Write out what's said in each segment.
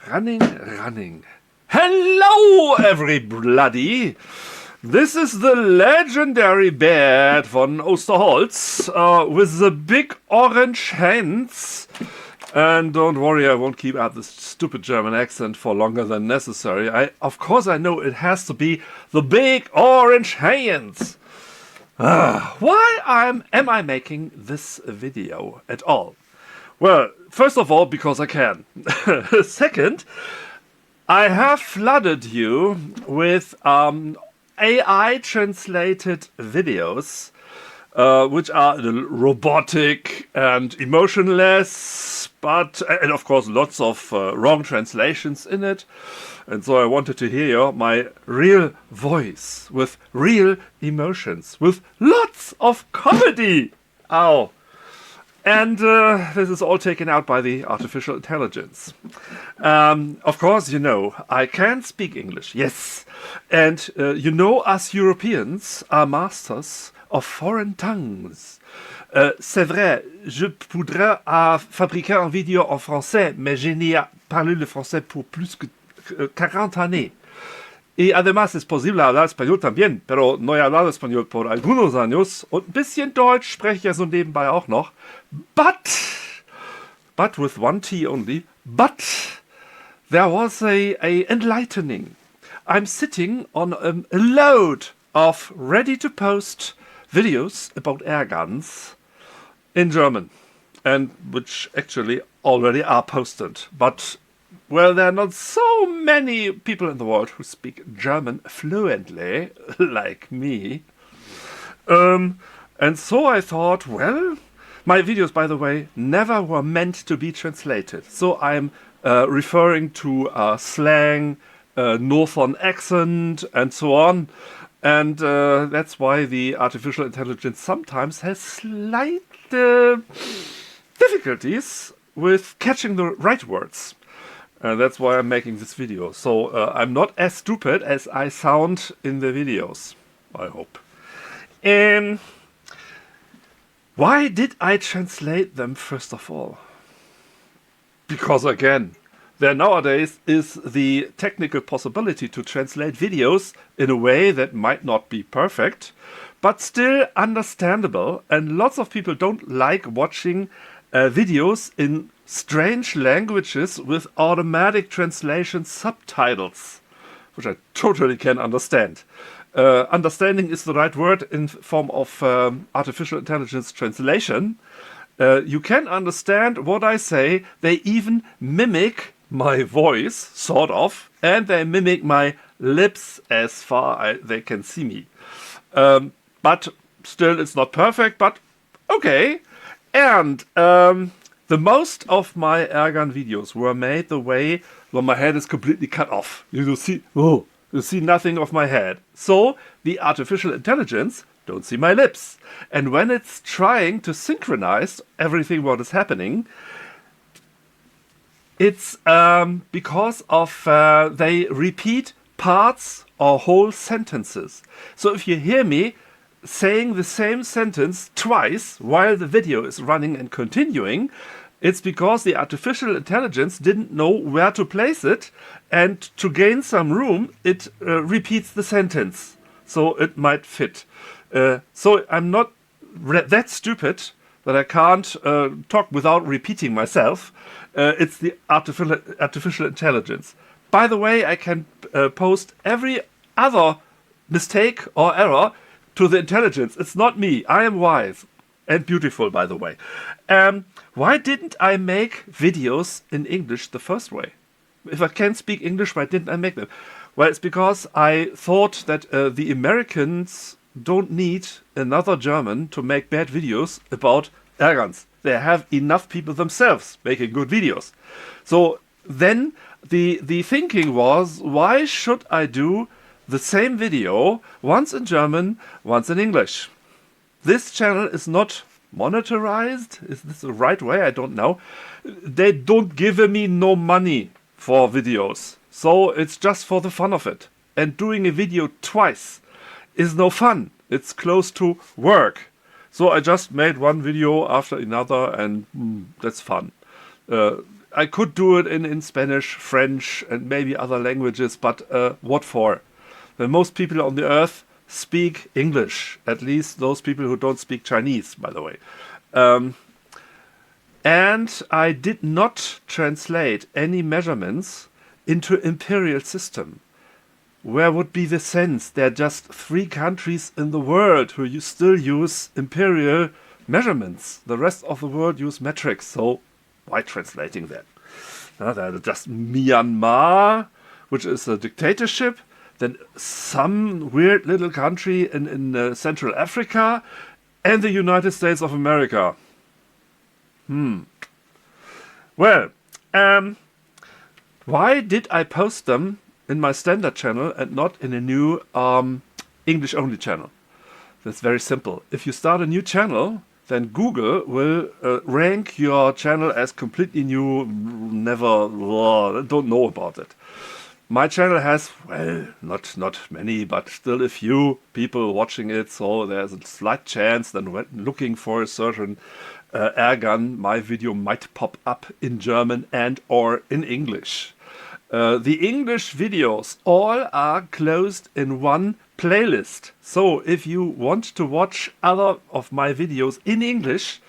Running. Hello, everybody! This is the legendary Bert von Osterholz with the big orange hands. And don't worry, I won't keep up this stupid German accent for longer than necessary. Of course, I know it has to be the big orange hands. Why am I making this video at all? Well, first of all, because I can. Second, I have flooded you with AI translated videos, which are robotic and emotionless, and of course lots of wrong translations in it. And so I wanted to hear my real voice with real emotions, with lots of comedy. Ow. And this is all taken out by the artificial intelligence. Of course, you know, I can speak English, yes. And you know, us Europeans are masters of foreign tongues. C'est vrai, je voudrais fabriquer un vidéo en français, mais je n'ai parlé le français pour plus que 40 années. Y además es posible hablar español también, pero no he hablado español por algunos años. Und ein bisschen Deutsch spreche ich ja so nebenbei auch noch. But with one T only. But there was a enlightening. I'm sitting on a load of ready-to-post videos about airguns in German, and which actually already are posted. But well, there are not so many people in the world who speak German fluently, like me. And so I thought, well, my videos, by the way, never were meant to be translated. So I'm referring to slang, northern accent, and so on. And that's why the artificial intelligence sometimes has slight difficulties with catching the right words. That's why I'm making this video. So I'm not as stupid as I sound in the videos, I hope. Why did I translate them first of all? Because again, there nowadays is the technical possibility to translate videos in a way that might not be perfect, but still understandable. And lots of people don't like watching videos in strange languages with automatic translation subtitles, which I totally can understand. Understanding is the right word in form of artificial intelligence translation. You can understand what I say. They even mimic my voice, sort of, and they mimic my lips as far as they can see me. But still, it's not perfect, but okay. And the most of my Airgun videos were made the way when my head is completely cut off. You see nothing of my head. So the artificial intelligence don't see my lips. And when it's trying to synchronize everything what is happening, it's because of they repeat parts or whole sentences. So if you hear me saying the same sentence twice while the video is running and continuing, it's because the artificial intelligence didn't know where to place it, and to gain some room, it repeats the sentence, so it might fit. So I'm not that stupid that I can't talk without repeating myself. It's the artificial intelligence. By the way, I can post every other mistake or error to the intelligence. It's not me. I am wise and beautiful, by the way. Why didn't I make videos in English the first way? If I can speak English, why didn't I make them? Well, it's because I thought that the Americans don't need another German to make bad videos about airguns. They have enough people themselves making good videos. So then the thinking was, why should I do the same video once in German, once in English? This channel is not monetized. Is this the right way? I don't know. They don't give me no money for videos. So it's just for the fun of it. And doing a video twice is no fun. It's close to work. So I just made one video after another, and that's fun. I could do it in Spanish, French, and maybe other languages, but what for? The most people on the earth speak English, at least those people who don't speak Chinese, by the way. And I did not translate any measurements into imperial system. Where would be the sense? There are just 3 countries in the world who still use imperial measurements. The rest of the world use metrics, so why translating that? There's just Myanmar, which is a dictatorship, then some weird little country in Central Africa, and the United States of America. Well, why did I post them in my standard channel and not in a new English-only channel? That's very simple. If you start a new channel, then Google will rank your channel as completely new, don't know about it. My channel has, well, not many, but still a few people watching it, so there's a slight chance that when looking for a certain Airgun, my video might pop up in German and or in English. The English videos all are closed in one playlist. So if you want to watch other of my videos in English,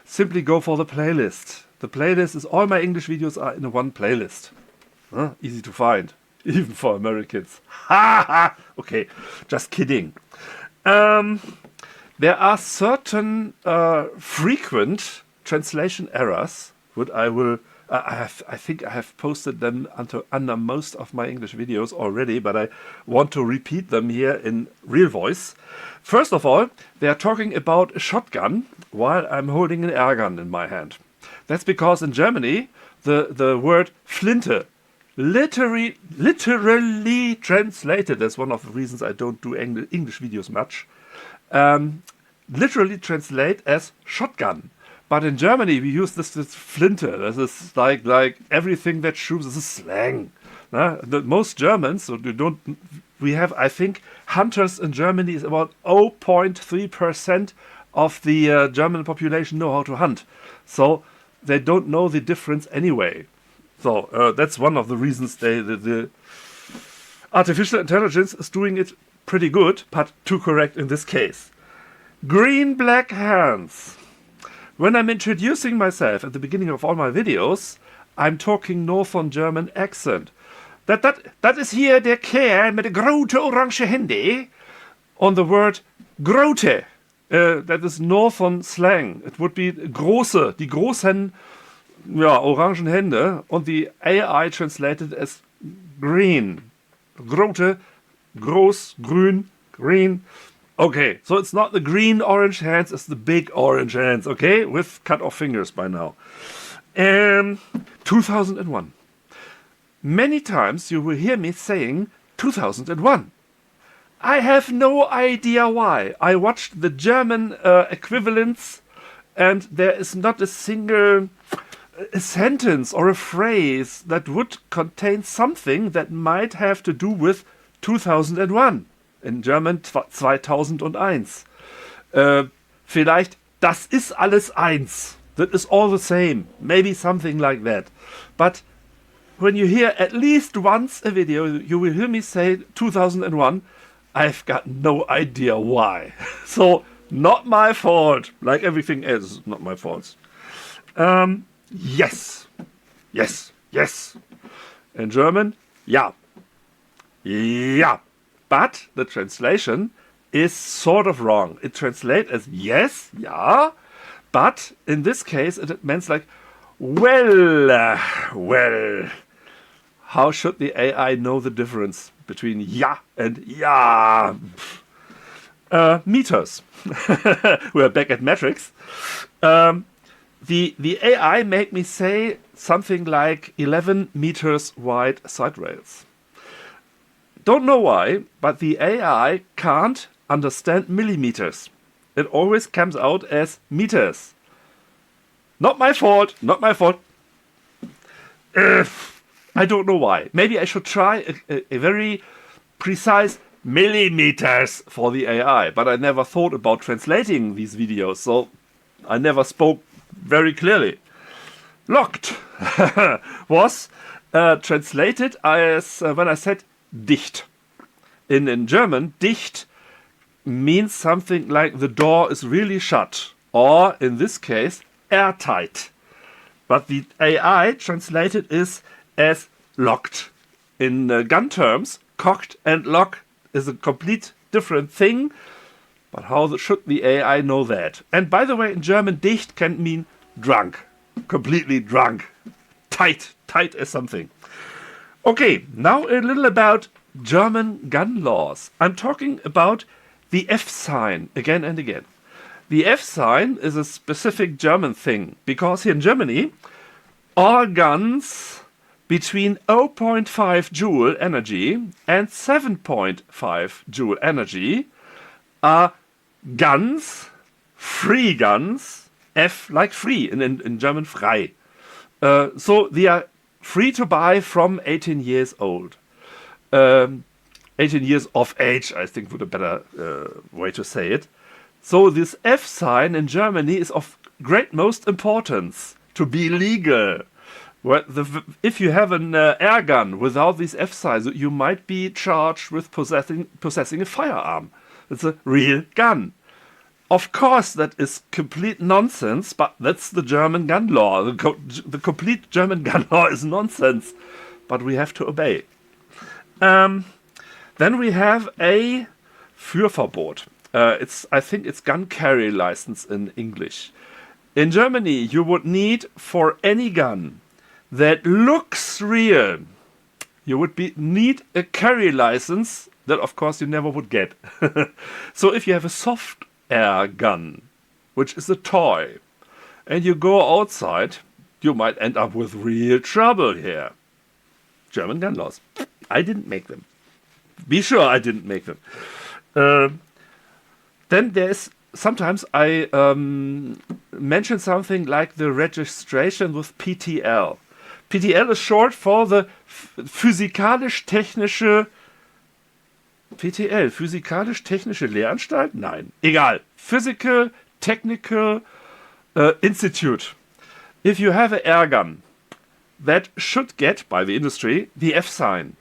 simply go for the playlist. The playlist is all my English videos are in one playlist. Easy to find, even for Americans. Okay, just kidding. There are certain frequent translation errors, which I think I have posted them under most of my English videos already, but I want to repeat them here in real voice. First of all, they are talking about a shotgun while I'm holding an airgun in my hand. That's because in Germany, the word Flinte, literally translated, that's one of the reasons I don't do English videos much, literally translate as shotgun. But in Germany, we use this Flinte. This is like everything that shoots is a slang. Most Germans, so we have, I think, hunters in Germany is about 0.3% of the German population know how to hunt. So they don't know the difference anyway. So that's one of the reasons the artificial intelligence is doing it pretty good, but too correct in this case. Green black hands. When I'm introducing myself at the beginning of all my videos, I'm talking Northern German accent. Dat is hier der Kerl mit der grote orange Hände. On the word grote. That is Northern slang. It would be große, die großen, orangen Hände. Und the AI translated as green. Grote, groß, grün, green. Okay, so it's not the green orange hands, it's the big orange hands, okay? With cut off fingers by now. 2001. Many times you will hear me saying 2001. I have no idea why. I watched the German equivalents and there is not a single sentence or a phrase that would contain something that might have to do with 2001. In German 2001. Vielleicht, das ist alles eins. That is all the same. Maybe something like that. But when you hear at least once a video, you will hear me say 2001. I've got no idea why. So, not my fault. Like everything else, not my fault. Yes. Yes. Yes. In German, ja. Ja. But the translation is sort of wrong. It translates as yes, ja, but in this case it means like, well, how should the AI know the difference between ja and ja? Meters. We're back at metrics. The AI made me say something like 11 meters wide side rails. Don't know why, but the AI can't understand millimeters. It always comes out as meters. Not my fault, not my fault. I don't know why. Maybe I should try a very precise millimeters for the AI, but I never thought about translating these videos, so I never spoke very clearly. locked was translated as when I said dicht. In German, dicht means something like the door is really shut, or in this case, airtight. But the AI translated is as locked. In gun terms, cocked and locked is a complete different thing. But how should the AI know that? And by the way, in German, dicht can mean drunk, completely drunk, tight as something. Okay, now a little about German gun laws. I'm talking about the F sign again and again. The F sign is a specific German thing, because here in Germany, all guns between 0.5 joule energy and 7.5 joule energy are guns, free guns, F like free, in German frei. So they are free to buy from 18 years old. 18 years of age, I think, would be a better way to say it. So this F sign in Germany is of great most importance to be legal. If you have an air gun without this F sign, you might be charged with possessing a firearm. It's a real gun. Of course, that is complete nonsense, but that's the German gun law. The complete German gun law is nonsense, but we have to obey. Then we have a Führverbot. I think it's gun carry license in English. In Germany, you would need for any gun that looks real, you would need a carry license that, of course, you never would get. So if you have a soft air gun, which is a toy, and you go outside, you might end up with real trouble here. German gun laws. I didn't make them. Be sure I didn't make them. Then there's sometimes I mention something like the registration with PTL. PTL is short for the physikalisch-technische PTL, physikalisch-technische Lehranstalt? Nein, egal. Physical Technical Institute. If you have an air gun that should get, by the industry, the F sign,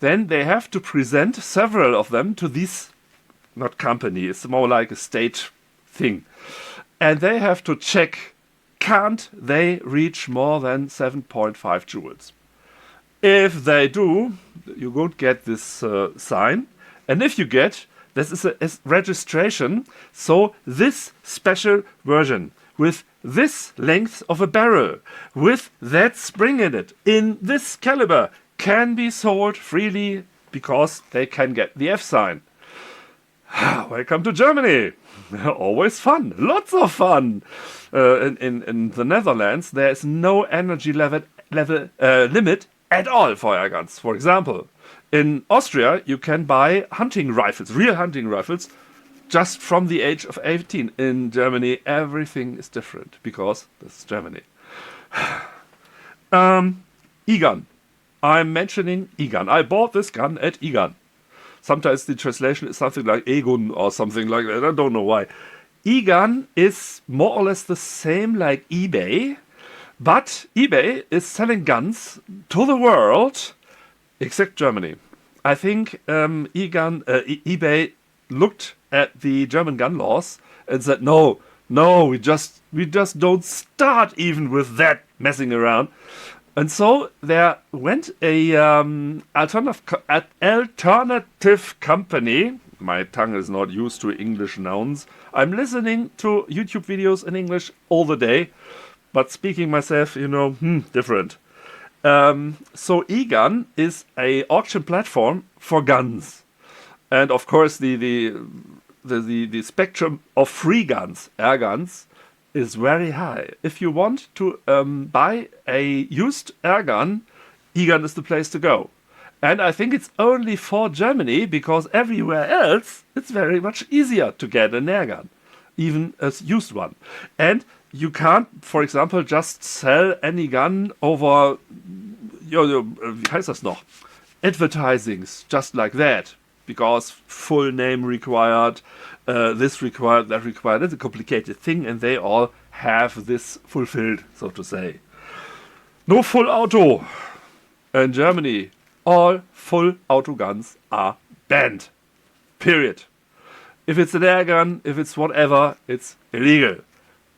then they have to present several of them to this, not company, it's more like a state thing. And they have to check, can't they reach more than 7.5 joules? If they do, you won't get this sign. And if you get, this is a registration. So this special version with this length of a barrel, with that spring in it, in this caliber, can be sold freely because they can get the F sign. Welcome to Germany. Always fun. Lots of fun. In the Netherlands, there is no energy limit at all for air guns. For example, in Austria, you can buy hunting rifles, real hunting rifles, just from the age of 18. In Germany, everything is different because this is Germany. E-gun. I'm mentioning E-gun. I bought this gun at E-gun. Sometimes the translation is something like E-gun or something like that. I don't know why. E-gun is more or less the same like eBay, but eBay is selling guns to the world except Germany. I think eBay looked at the German gun laws and said, no, we just don't start even with that messing around. And so there went a alternative company. My tongue is not used to English nouns. I'm listening to YouTube videos in English all the day, but speaking myself, different. So eGun is a auction platform for guns, and of course the spectrum of free guns, air guns, is very high. If you want to buy a used air gun, eGun is the place to go. And I think it's only for Germany, because everywhere else it's very much easier to get an air gun, even a used one. And you can't, for example, just sell any gun over, wie heißt das noch? Advertisings, just like that, because full name required, this required, that required. It's a complicated thing, and they all have this fulfilled, so to say. No full auto. In Germany, all full auto guns are banned. Period. If it's an air gun, if it's whatever, it's illegal.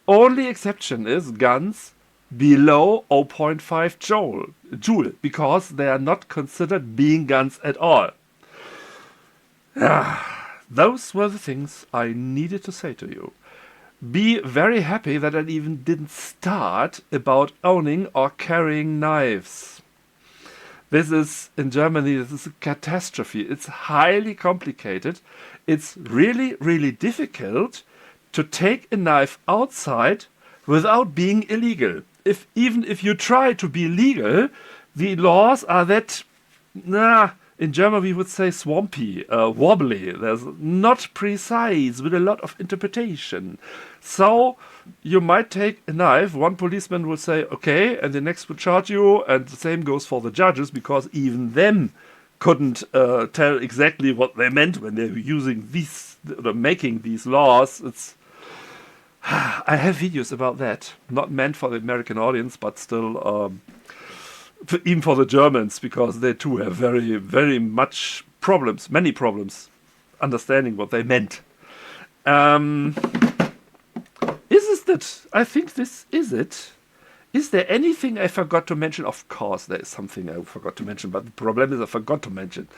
Only exception is guns below 0.5 joule, because they are not considered being guns at all. Those were the things I needed to say to you. Be very happy that I even didn't start about owning or carrying knives. This is, in Germany, this is a catastrophe. It's highly complicated. It's really, really difficult to take a knife outside without being illegal. Even if you try to be legal, the laws are that, in German we would say swampy, wobbly. There's not precise with a lot of interpretation. So you might take a knife, one policeman will say, okay, and the next will charge you, and the same goes for the judges, because even them couldn't tell exactly what they meant when they were using these, making these laws. I have videos about that, not meant for the American audience, but still even for the Germans, because they too have very, very much problems, many problems, understanding what they meant. Is it? I think this is it. Is there anything I forgot to mention? Of course, there is something I forgot to mention, but the problem is I forgot to mention.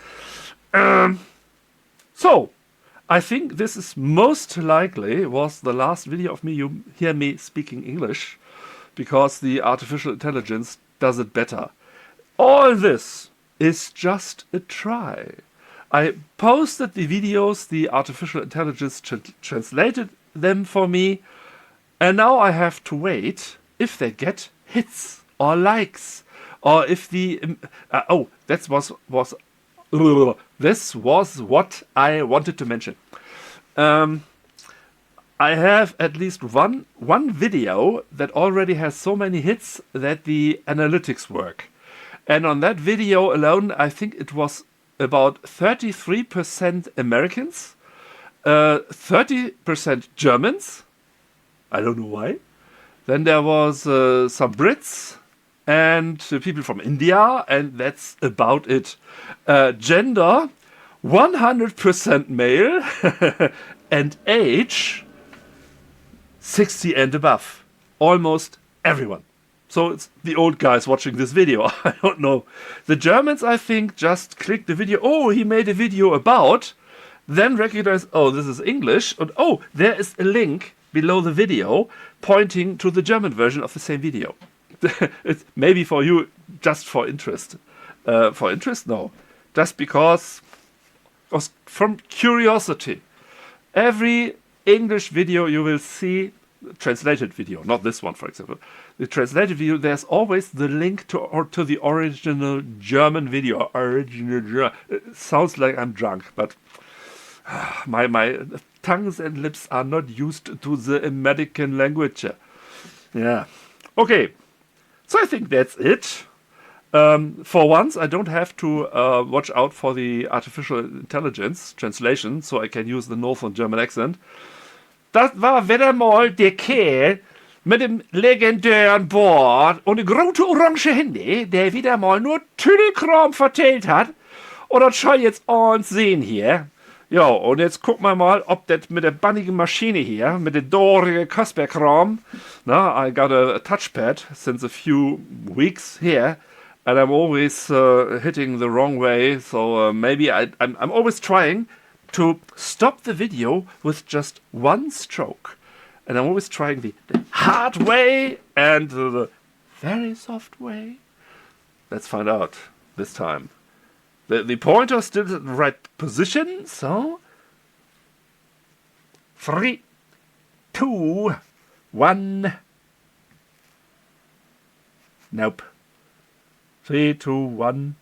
So, I think this is most likely was the last video of me. You hear me speaking English, because the artificial intelligence does it better. All this is just a try. I posted the videos, the artificial intelligence translated them for me, and now I have to wait if they get hits or likes, or if the this was what I wanted to mention. I have at least one video that already has so many hits that the analytics work. And on that video alone, I think it was about 33% Americans, 30% Germans. I don't know why. Then there was some Brits and people from India, and that's about it. Gender, 100% male, and age, 60 and above. Almost everyone. So it's the old guys watching this video. I don't know. The Germans, I think, just clicked the video. Oh, he made a video about. Then recognize, oh, this is English. And oh, there is a link below the video pointing to the German version of the same video. It's maybe for you, just for interest. For interest? No. Just because from curiosity. Every English video you will see, translated video, not this one, for example. The translated video, there's always the link to the original German video. It sounds like I'm drunk, but my tongues and lips are not used to the American language. Yeah. Okay. So I think that's it. For once, I don't have to watch out for the artificial intelligence translation, so I can use the Northern German accent. Das war wieder mal der Kerl mit dem legendären Board und dem großen orange Handy, der wieder mal nur Tüdelkram vertellt hat. Und das soll jetzt uns sehen hier. Ja, und jetzt gucken wir mal, ob das mit der bannigen Maschine hier, mit der dorigen Kasperkram, I got a touchpad since a few weeks here, and I'm always hitting the wrong way, so maybe I'm always trying to stop the video with just one stroke. And I'm always trying the hard way and the very soft way. Let's find out this time. The pointer still in the right position, so 3, 2, 1. Nope. 3, 2, 1.